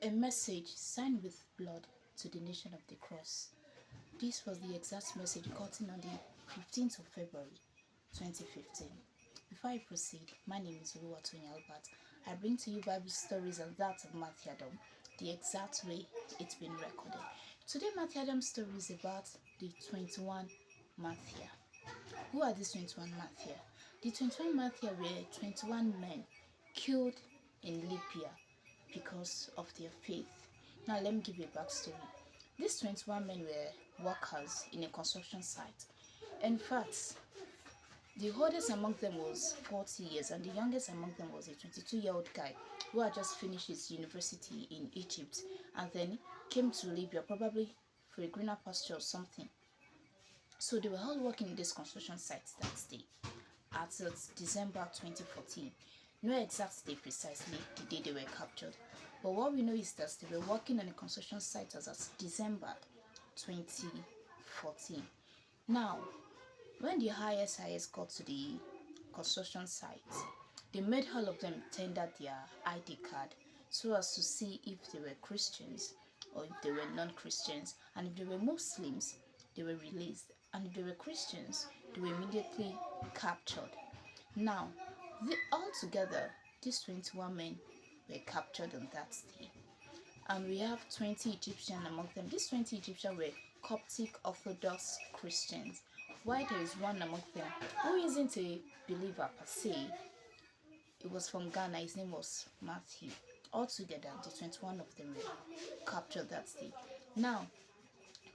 A message signed with blood to the nation of the cross. This was the exact message gotten on the 15th of February 2015. Before I proceed, my name is Oluwatoyin Albert. I bring to you Bible stories and that of Matthew Adam, the exact way it's been recorded. Today, Matthew Adam's story is about the 21 Matthew. Who are these 21 Matthew? The 21 Matthew were 21 men killed in Libya because of their faith. Now let me give you a backstory. These 21 men were workers in a construction site. In fact, the oldest among them was 40 years and the youngest among them was a 22-year-old guy who had just finished his university in Egypt and then came to Libya probably for a greener pasture or something. So they were all working in this construction site that day at December 2014. No exact day precisely, the day they were captured. But what we know is that they were working on a construction site as of December 2014. Now, when the ISIS got to the construction site, they made all of them tender their ID card so as to see if they were Christians or if they were non-Christians. And if they were Muslims, they were released. And if they were Christians, they were immediately captured. Now, altogether, these 21 men were captured on that day. And we have 20 Egyptians among them. These 20 Egyptians were Coptic Orthodox Christians. Why there is one among them who isn't a believer per se. It was from Ghana. His name was Matthew. Altogether, the 21 of them were captured that day. Now,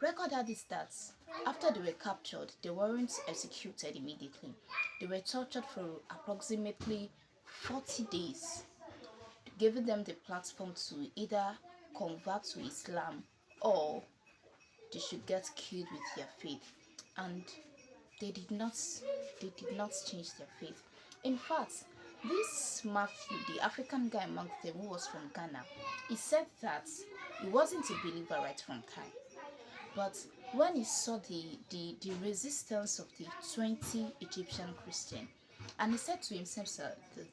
record had it that after they were captured, they weren't executed immediately. They were tortured for approximately 40 days, giving them the platform to either convert to Islam or they should get killed with their faith. And they did not change their faith. In fact, this Matthew, the African guy among them who was from Ghana, he said that he wasn't a believer right from time. But when he saw the resistance of the 20 Egyptian Christians, and he said to himself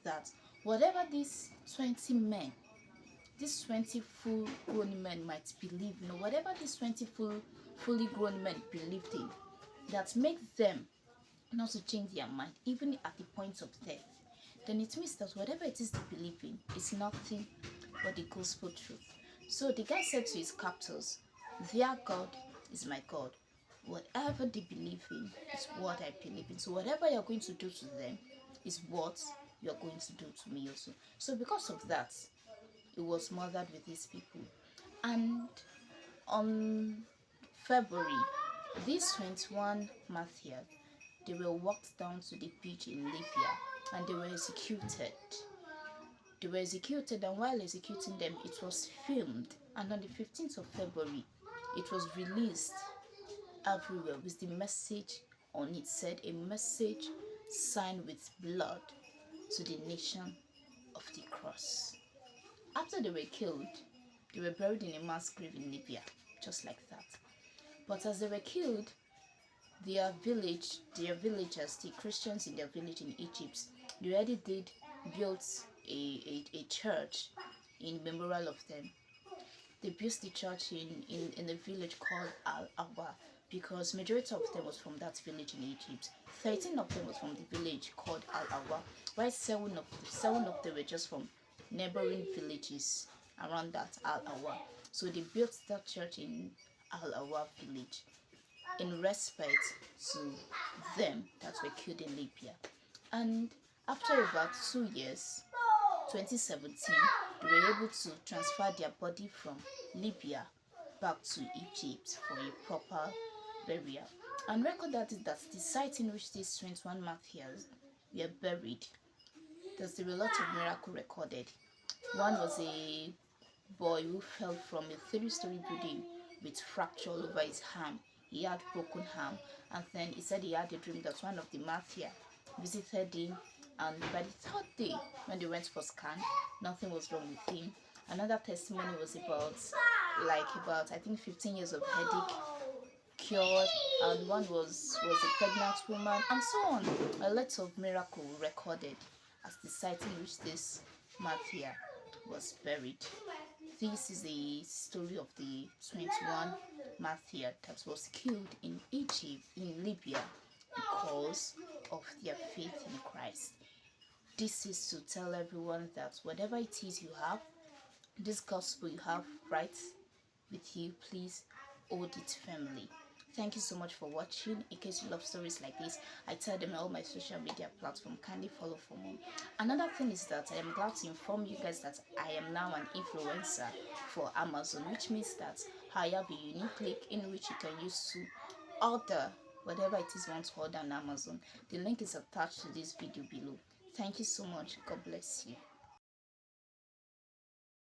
that whatever these 20 men, these 20 full-grown men might believe, whatever these 20 fully grown men believed in, that makes them not to change their mind, even at the point of death, then it means that whatever it is they believe in is nothing but the gospel truth. So the guy said to his captors, their God is my God. Whatever they believe in is what I believe in. So whatever you're going to do to them is what you're going to do to me also. So because of that, it was murdered with these people. And on February, these 21 Matthew, they were walked down to the beach in Libya and they were executed. They were executed, and while executing them, it was filmed. And on the 15th of February, it was released everywhere with the message on it. Said a message signed with blood to the nation of the cross. After they were killed, they were buried in a mass grave in Libya, just like that. But as they were killed, their villagers, the Christians in their village in Egypt, they already built a church in memorial of them. They built the church in a village called Al-Awa because majority of them was from that village in Egypt. 13 of them was from the village called Al-Awa, while seven of them were just from neighboring villages around that Al-Awa. So they built that church in Al-Awa village in respect to them that were killed in Libya. And after about 2 years, 2017, they were able to transfer their body from Libya back to Egypt for a proper burial. And record that is that the site in which these 21 Matthews were buried, there were a lot of miracles recorded. One was a boy who fell from a 3-story building with fracture all over his arm. He had broken arm, and then he said he had a dream that one of the Matthew visited him, and by the 3rd day when they went for scan, nothing was wrong with him. Another testimony was about I think 15 years of headache cured, and one was a pregnant woman, and so on. A lot of miracles recorded as the site in which this Matthew was buried. This is the story of the 21 martyrs that was killed in Egypt, in Libya, because of their faith in Christ. This is to tell everyone that whatever it is you have, this gospel you have right with you, please hold it firmly. Thank you so much for watching. In case you love stories like this, I tell them on all my social media platforms. Kindly follow for more. Another thing is that I am glad to inform you guys that I am now an influencer for Amazon, which means that I have a unique link in which you can use to order whatever it is you want to order on Amazon. The link is attached to this video below. Thank you so much. God bless you.